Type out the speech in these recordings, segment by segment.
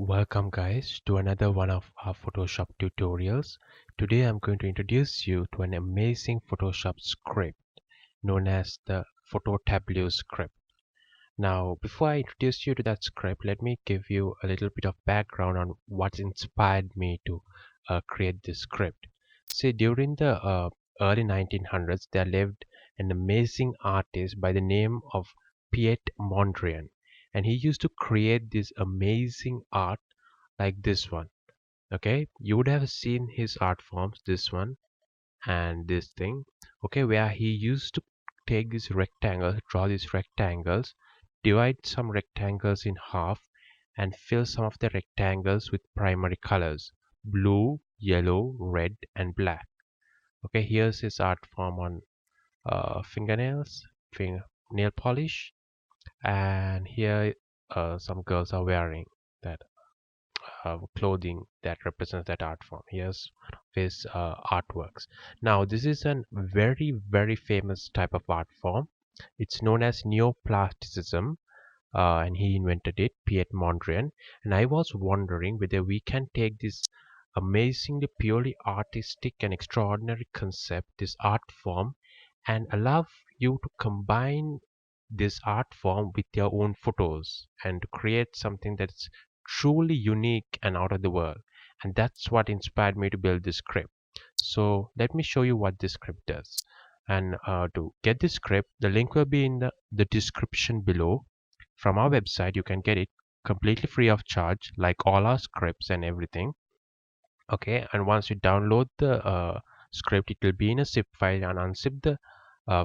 Welcome guys to another one of our Photoshop tutorials. Today I'm going to introduce you to an amazing Photoshop script known as the Photo Tableau script. Now before I introduce you to that script, let me give you a little bit of background on what inspired me to create this script. See, during the early 1900s there lived an amazing artist by the name of Piet Mondrian, and he used to create this amazing art like this one. Okay, you would have seen his art forms, this one and this thing. Okay, where he used to take these rectangles, draw these rectangles, divide some rectangles in half, and fill some of the rectangles with primary colors: blue, yellow, red, and black. Okay, here's his art form on fingernails, nail polish, and here some girls are wearing that clothing that represents that art form. Here's one of his artworks. Now, this is a very famous type of art form. It's known as neoplasticism, and he invented it, Piet Mondrian. And I was wondering whether we can take this amazingly purely artistic and extraordinary concept, this art form, and allow you to combine this art form with your own photos and to create something that's truly unique and out of the world. And that's what inspired me to build this script. So let me show you what this script does. And to get this script, the link will be in the description below. From our website you can get it completely free of charge, like all our scripts and everything. Okay, and once you download the script, it will be in a zip file, and unzip the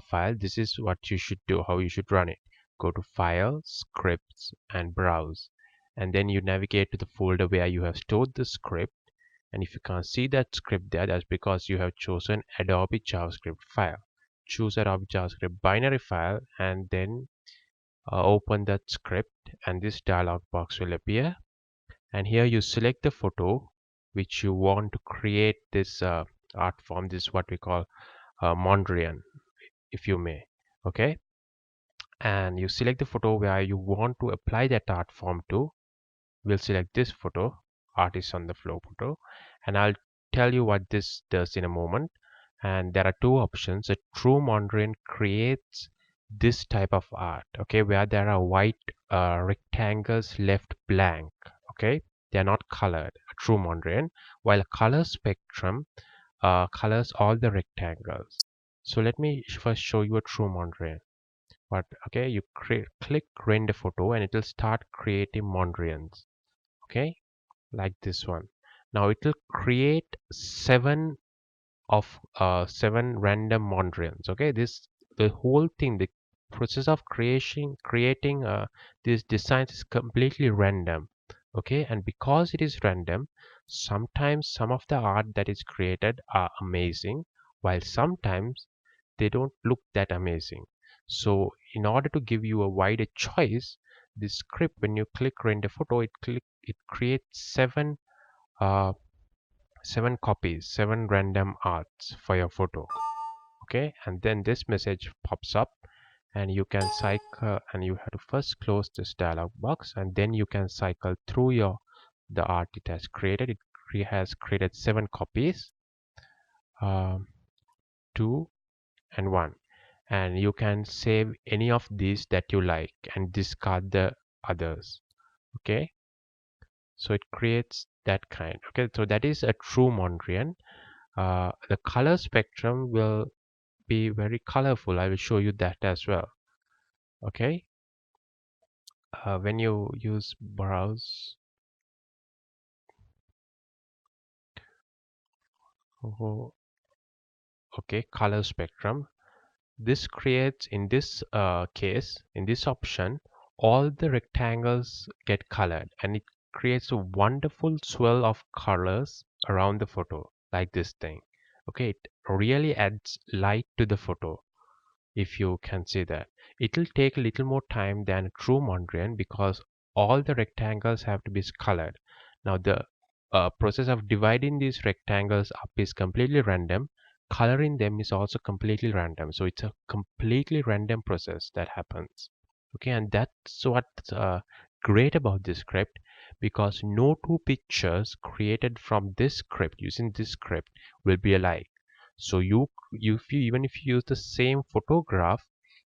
file. This is what you should do, how you should run it. Go to File, Scripts, and Browse, and then you navigate to the folder where you have stored the script. And if you can't see that script there, that's because you have chosen Adobe JavaScript file. Choose Adobe JavaScript binary file, and then open that script, and this dialog box will appear. And here you select the photo which you want to create this art form. This is what we call Mondrian, if you may. Okay, and you select the photo where you want to apply that art form to. We'll select this photo, artist on the floor photo, and I'll tell you what this does in a moment. And there are two options. A true Mondrian creates this type of art, okay, where there are white rectangles left blank. Okay, they are not colored, a true Mondrian, while a color spectrum colors all the rectangles. So let me first show you a true Mondrian. But okay, you click render photo and it will start creating Mondrians. Okay, like this one. Now it will create seven random Mondrians. Okay, the whole thing, the process of creating these designs is completely random. Okay, and because it is random, sometimes some of the art that is created are amazing, while sometimes they don't look that amazing. So in order to give you a wider choice, this script, when you click render photo, it creates uh, seven copies, seven random arts for your photo. Okay, and then this message pops up, and you can cycle, and you have to first close this dialog box, and then you can cycle through the art it has created. Has created seven copies, um, two and one, and you can save any of these that you like and discard the others. Okay, so it creates that kind. Okay, so that is a true Mondrian. The color spectrum will be very colorful. I will show you that as well. Okay, when you use browse, oh, okay, color spectrum, this creates, in this case, in this option, all the rectangles get colored, and it creates a wonderful swirl of colors around the photo, like this thing. Okay, it really adds light to the photo. If you can see that, it will take a little more time than a true Mondrian because all the rectangles have to be colored. Now the process of dividing these rectangles up is completely random. Coloring them is also completely random. So it's a completely random process that happens. Okay, and that's what's great about this script. because no two pictures created from this script using this script will be alike. So even if you use the same photograph,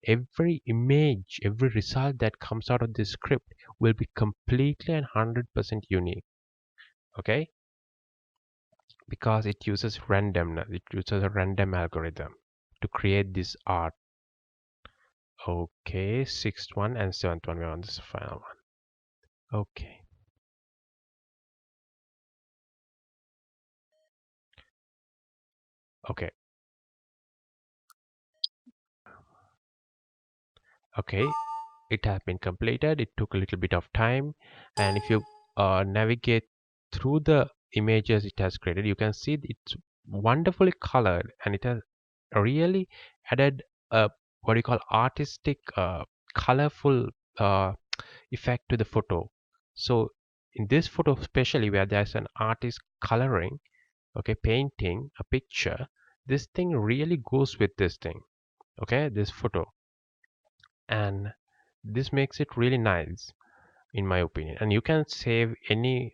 every image, every result that comes out of this script will be completely and 100% unique. Okay, because it uses randomness, it uses a random algorithm to create this art. Okay, sixth one and seventh one, we're on this final one. Okay. Okay. Okay, it has been completed. It took a little bit of time, and if you navigate through the images it has created, you can see it's wonderfully colored, and it has really added a what you call artistic, colorful uh, effect to the photo. So in this photo, especially where there's an artist coloring, okay, painting a picture, this thing really goes with this thing, okay, this photo, and this makes it really nice in my opinion. And you can save any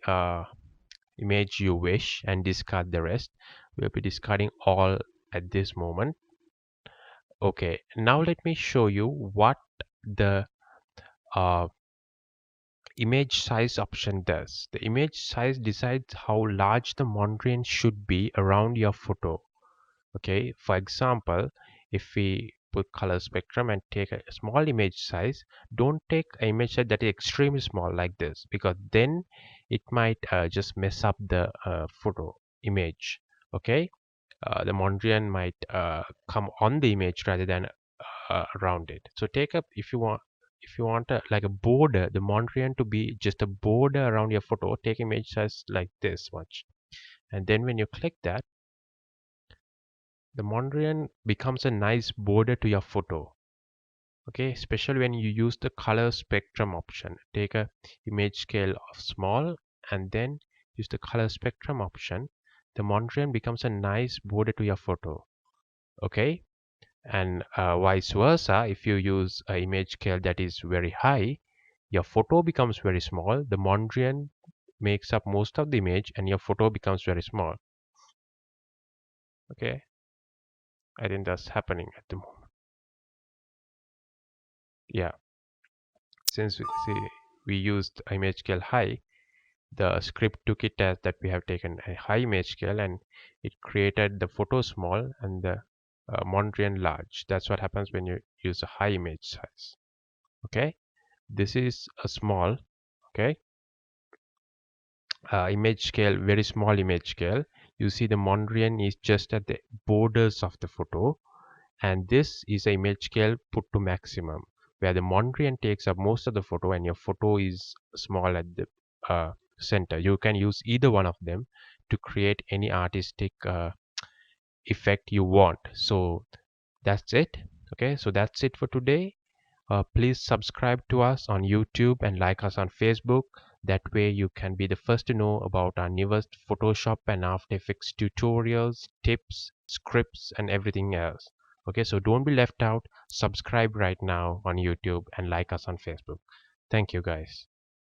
image you wish and discard the rest. We'll be discarding all at this moment. Okay, now let me show you what the uh, image size option does. The image size decides how large the Mondrian should be around your photo. Okay, for example, if we put color spectrum and take a small image size, don't take an image size that is extremely small like this, because then it might just mess up the photo image. Okay, the Mondrian might come on the image rather than around it. So take up, if you want like a border, the Mondrian to be just a border around your photo, take image size like this much, and then when you click that, the Mondrian becomes a nice border to your photo. Okay, especially when you use the color spectrum option. Take a image scale of small and then use the color spectrum option. The Mondrian becomes a nice border to your photo. Okay, and vice versa, if you use an image scale that is very high, your photo becomes very small. The Mondrian makes up most of the image and your photo becomes very small. Okay, I think that's happening at the moment. Yeah, since we used image scale high, the script took it as that we have taken a high image scale and it created the photo small and the Mondrian large. That's what happens when you use a high image size. Okay, this is a small, okay, image scale, very small image scale. You see the Mondrian is just at the borders of the photo, and this is a image scale put to maximum, where the Mondrian takes up most of the photo and your photo is small at the center. You can use either one of them to create any artistic effect you want. So that's it. Okay, so that's it for today. Please subscribe to us on YouTube and like us on Facebook. That way you can be the first to know about our newest Photoshop and After Effects tutorials, tips, scripts, and everything else. Okay, so don't be left out. Subscribe right now on YouTube and like us on Facebook. Thank you guys.